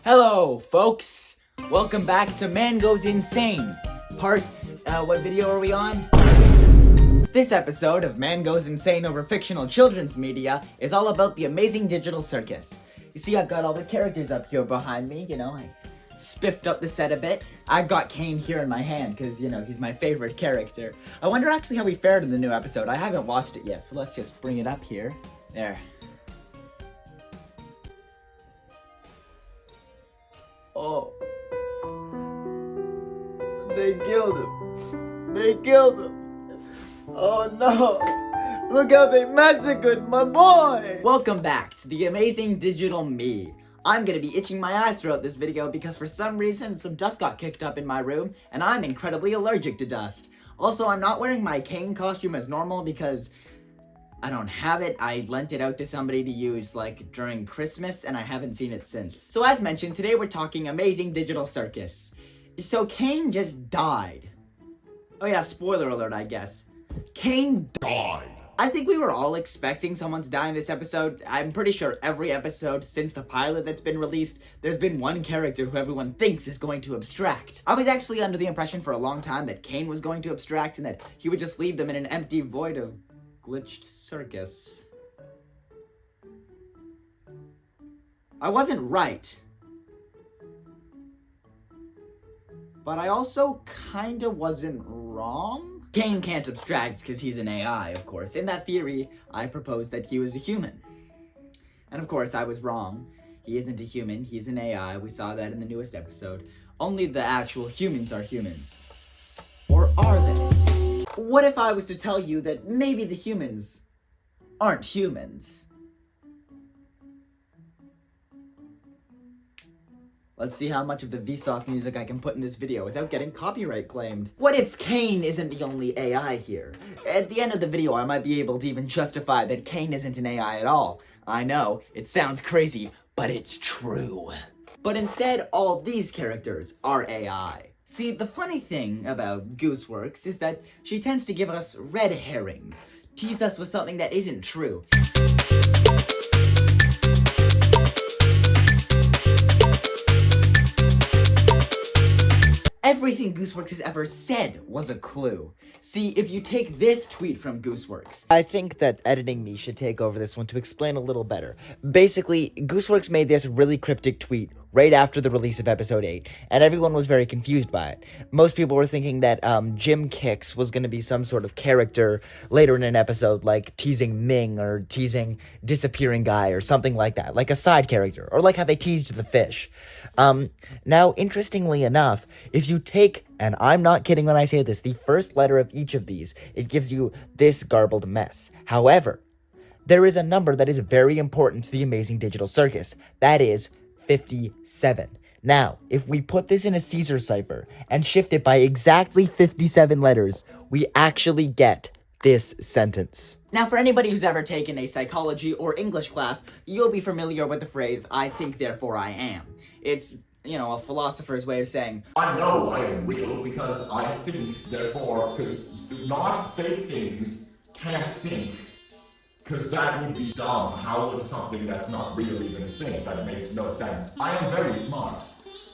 Hello, folks! Welcome back to Man Goes Insane. What video are we on? This episode of Man Goes Insane over fictional children's media is all about the amazing digital circus. You see, I've got all the characters up here behind me, I spiffed up the set a bit. I've got Kane here in my hand, because, he's my favorite character. I wonder actually how he fared in the new episode. I haven't watched it yet, so let's just bring it up here. There. Oh. They killed him. They killed him. Oh no. Look how they massacred my boy. Welcome back to the amazing digital me. I'm gonna be itching my eyes throughout this video because for some reason some dust got kicked up in my room and I'm incredibly allergic to dust. Also, I'm not wearing my Kane costume as normal because I don't have it. I lent it out to somebody to use, during Christmas, and I haven't seen it since. So as mentioned, today we're talking amazing digital circus. So Kane just died. Oh yeah, spoiler alert, I guess. Kane died. I think we were all expecting someone to die in this episode. I'm pretty sure every episode since the pilot that's been released, there's been one character who everyone thinks is going to abstract. I was actually under the impression for a long time that Kane was going to abstract and that he would just leave them in an empty void of glitched circus. I wasn't right. But I also kinda wasn't wrong. Kane can't abstract because he's an AI, of course. In that theory, I proposed that he was a human. And of course, I was wrong. He isn't a human, he's an AI. We saw that in the newest episode. Only the actual humans are humans. Or are they? What if I was to tell you that maybe the humans aren't humans? Let's see how much of the Vsauce music I can put in this video without getting copyright claimed. What if Kane isn't the only AI here? At the end of the video, I might be able to even justify that Kane isn't an AI at all. I know, it sounds crazy, but it's true. But instead, all these characters are AI. See, the funny thing about Gooseworks is that she tends to give us red herrings, tease us with something that isn't true. Everything Gooseworks has ever said was a clue. See, if you take this tweet from Gooseworks... I think that editing me should take over this one to explain a little better. Basically, Gooseworks made this really cryptic tweet right after the release of episode 8, and everyone was very confused by it. Most people were thinking that Jim Kicks was going to be some sort of character later in an episode, like teasing Ming or teasing Disappearing Guy or something like that, like a side character, or like how they teased the fish. Now, interestingly enough, if you take, and I'm not kidding when I say this, the first letter of each of these, it gives you this garbled mess. However, there is a number that is very important to the amazing digital circus. That is 57. Now, if we put this in a Caesar cipher and shift it by exactly 57 letters, we actually get this sentence. Now, for anybody who's ever taken a psychology or English class, you'll be familiar with the phrase, I think, therefore I am. It's, a philosopher's way of saying, I know I am real because I think, therefore, because not fake things can't think. Because that would be dumb. How would something that's not real even think? That makes no sense. I am very smart.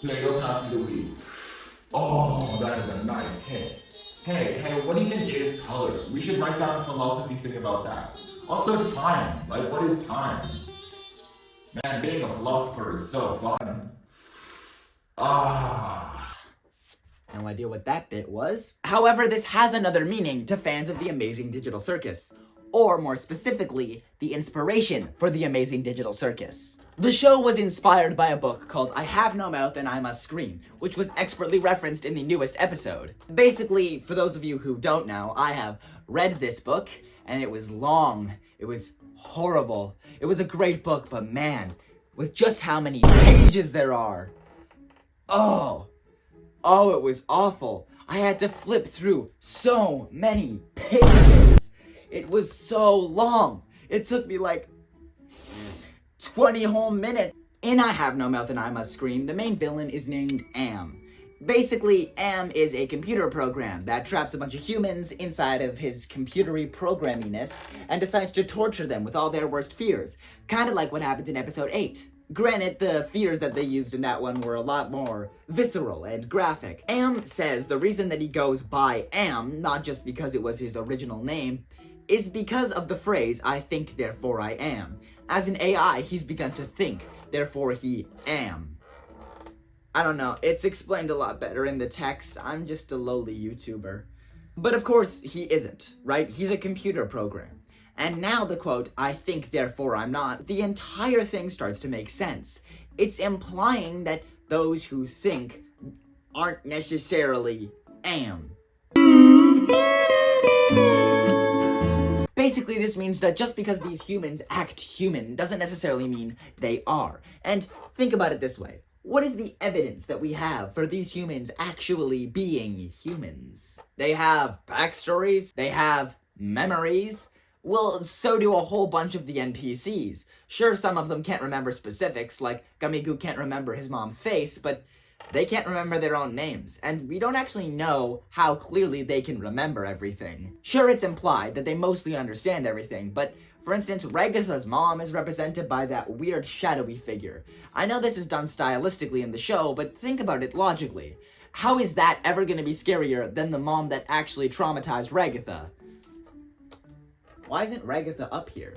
Plato passed me the weed. Oh, that is a nice hit. Hey, what even is colors? We should write down a philosophy thing about that. Also time. What is time? Man, being a philosopher is so fun. No idea what that bit was. However, this has another meaning to fans of the amazing digital circus. Or, more specifically, the inspiration for the amazing digital circus. The show was inspired by a book called I Have No Mouth and I Must Scream, which was expertly referenced in the newest episode. Basically, for those of you who don't know, I have read this book, and it was long. It was horrible. It was a great book, but man, with just how many pages there are. Oh, it was awful. I had to flip through so many pages. It was so long. It took me 20 whole minutes. In I Have No Mouth and I Must Scream, the main villain is named Am. Basically, Am is a computer program that traps a bunch of humans inside of his computery programminess and decides to torture them with all their worst fears. Kind of like what happened in episode 8. Granted, the fears that they used in that one were a lot more visceral and graphic. Am says the reason that he goes by Am, not just because it was his original name, is because of the phrase, I think, therefore I am. As an AI, he's begun to think, therefore he am. I don't know, it's explained a lot better in the text. I'm just a lowly YouTuber. But of course, he isn't, right? He's a computer program. And now the quote, I think, therefore I'm not, the entire thing starts to make sense. It's implying that those who think aren't necessarily am. Basically, this means that just because these humans act human doesn't necessarily mean they are. And think about it this way. What is the evidence that we have for these humans actually being humans? They have backstories, they have memories. Well, so do a whole bunch of the NPCs. Sure, some of them can't remember specifics, like Gummigoo can't remember his mom's face, but they can't remember their own names, and we don't actually know how clearly they can remember everything. Sure, it's implied that they mostly understand everything, but for instance, Ragatha's mom is represented by that weird shadowy figure. I know this is done stylistically in the show, but think about it logically. How is that ever going to be scarier than the mom that actually traumatized Ragatha? Why isn't Ragatha up here?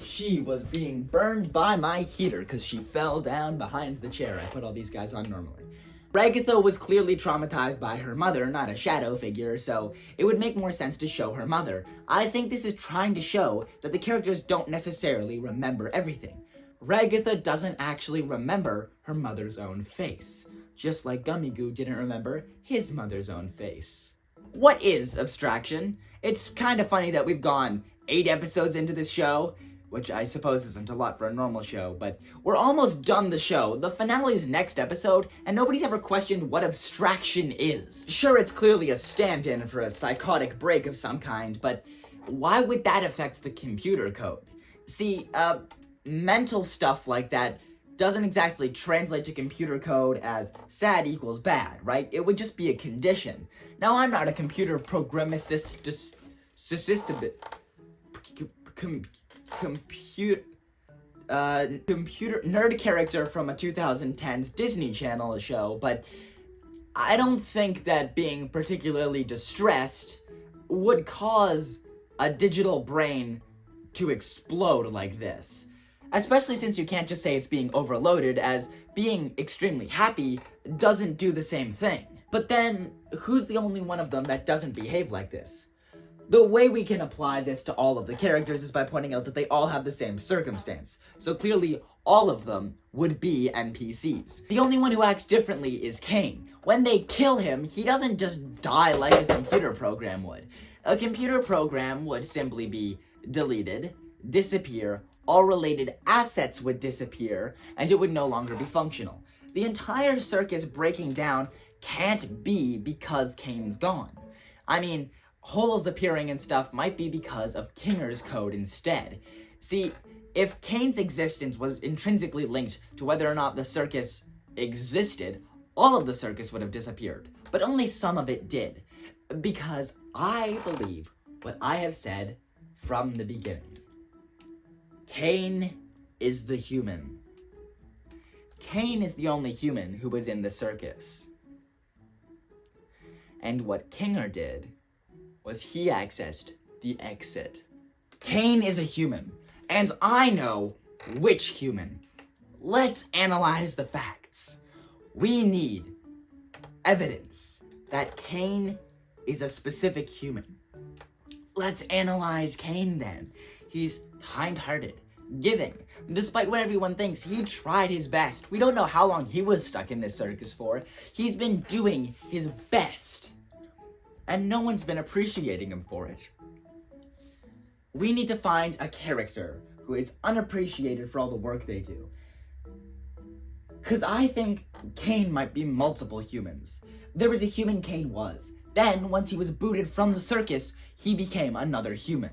She was being burned by my heater because she fell down behind the chair I put all these guys on normally. Ragatha was clearly traumatized by her mother, not a shadow figure, so it would make more sense to show her mother. I think this is trying to show that the characters don't necessarily remember everything. Ragatha doesn't actually remember her mother's own face, just like Gummigoo didn't remember his mother's own face. What is abstraction? It's kind of funny that we've gone 8 episodes into this show, which I suppose isn't a lot for a normal show, but we're almost done the show. The finale's next episode, and nobody's ever questioned what abstraction is. Sure, it's clearly a stand-in for a psychotic break of some kind, but why would that affect the computer code? See, mental stuff like that doesn't exactly translate to computer code as sad equals bad, right? It would just be a condition. Now, I'm not a computer programmist, computer nerd character from a 2010s Disney Channel show, but I don't think that being particularly distressed would cause a digital brain to explode like this. Especially since you can't just say it's being overloaded, as being extremely happy doesn't do the same thing. But then, who's the only one of them that doesn't behave like this? The way we can apply this to all of the characters is by pointing out that they all have the same circumstance. So clearly, all of them would be NPCs. The only one who acts differently is Cain. When they kill him, he doesn't just die like a computer program would. A computer program would simply be deleted, disappear, all related assets would disappear, and it would no longer be functional. The entire circus breaking down can't be because Cain's gone. I mean, holes appearing and stuff might be because of Kinger's code instead. See, if Cain's existence was intrinsically linked to whether or not the circus existed, all of the circus would have disappeared, but only some of it did. Because I believe what I have said from the beginning. Cain is the human. Cain is the only human who was in the circus. And what Kinger did was he accessed the exit. Cain is a human, and I know which human. Let's analyze the facts. We need evidence that Cain is a specific human. Let's analyze Cain then. He's kind-hearted, giving. Despite what everyone thinks, he tried his best. We don't know how long he was stuck in this circus for. He's been doing his best. And no one's been appreciating him for it. We need to find a character who is unappreciated for all the work they do. Because I think Cain might be multiple humans. There was a human Cain was. Then, once he was booted from the circus, he became another human.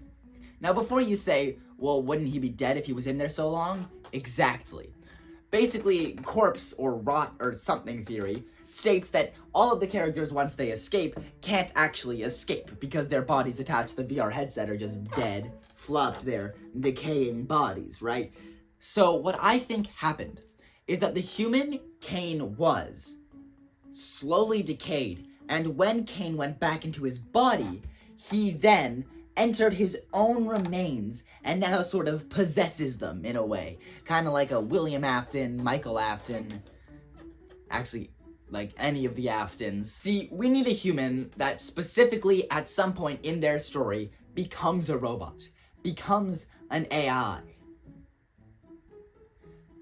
Now, before you say, well, wouldn't he be dead if he was in there so long? Exactly. Basically, corpse or rot or something theory states that all of the characters, once they escape, can't actually escape because their bodies attached to the VR headset are just dead, flopped there, decaying bodies, right? So what I think happened is that the human Cain was slowly decayed, and when Cain went back into his body, he then entered his own remains and now sort of possesses them in a way. Kind of like a William Afton, Michael Afton, actually, like any of the Aftons. See, we need a human that specifically at some point in their story becomes a robot, becomes an AI.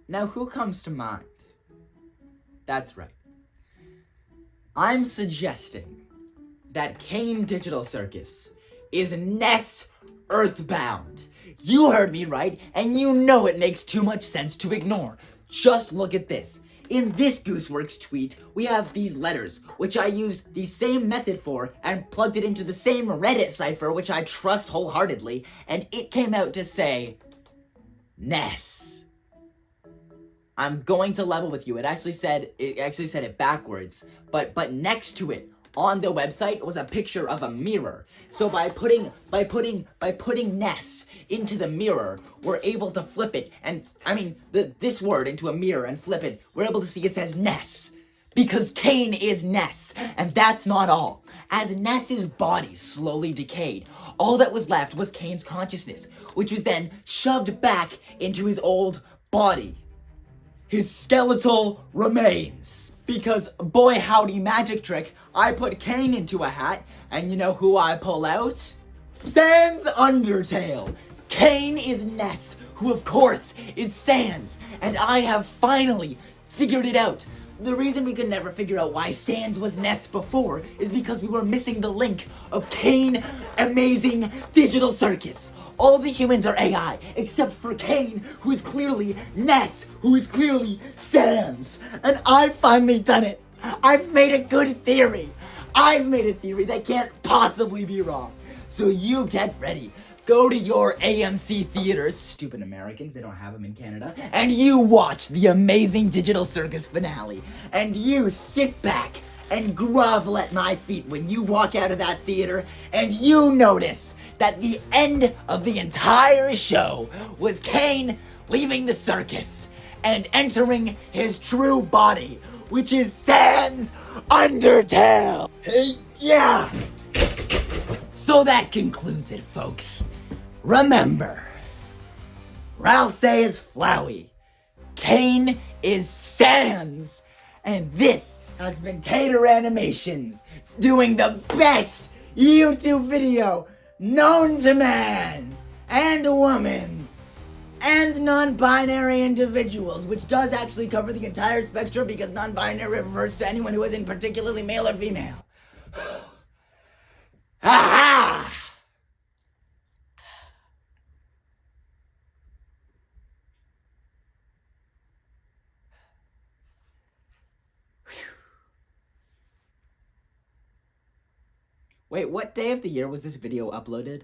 Now, who comes to mind? That's right. I'm suggesting that Kane Digital Circus is Ness Earthbound. You heard me right, and you know it makes too much sense to ignore. Just look at this. In this Gooseworks tweet, we have these letters, which I used the same method for and plugged it into the same Reddit cipher, which I trust wholeheartedly, and it came out to say, Ness. I'm going to level with you. It actually said it backwards, but next to it on the website was a picture of a mirror. So by putting Ness into the mirror, we're able to flip it, and this word into a mirror and flip it. We're able to see it says Ness, because Cain is Ness, and that's not all. As Ness's body slowly decayed, all that was left was Cain's consciousness, which was then shoved back into his old body. His skeletal remains. Because, boy howdy magic trick, I put Cain into a hat, and you know who I pull out? Sans Undertale. Cain is Ness, who of course is Sans, and I have finally figured it out. The reason we could never figure out why Sans was Ness before is because we were missing the link of Cain Amazing Digital Circus. All the humans are AI, except for Cain, who is clearly Ness, who is clearly Sans. And I've finally done it. I've made a good theory. I've made a theory that can't possibly be wrong. So you get ready. Go to your AMC theaters, stupid Americans, they don't have them in Canada, and you watch the Amazing Digital Circus finale. And you sit back and grovel at my feet when you walk out of that theater, and you notice that the end of the entire show was Cain leaving the circus and entering his true body, which is Sans Undertale. Hey, yeah! So that concludes it, folks. Remember, Ralse is Flowey, Cain is Sans, and this has been Tater Animations doing the best YouTube video known to man and woman and non-binary individuals, which does actually cover the entire spectrum because non-binary refers to anyone who isn't particularly male or female. Aha! Wait, what day of the year was this video uploaded?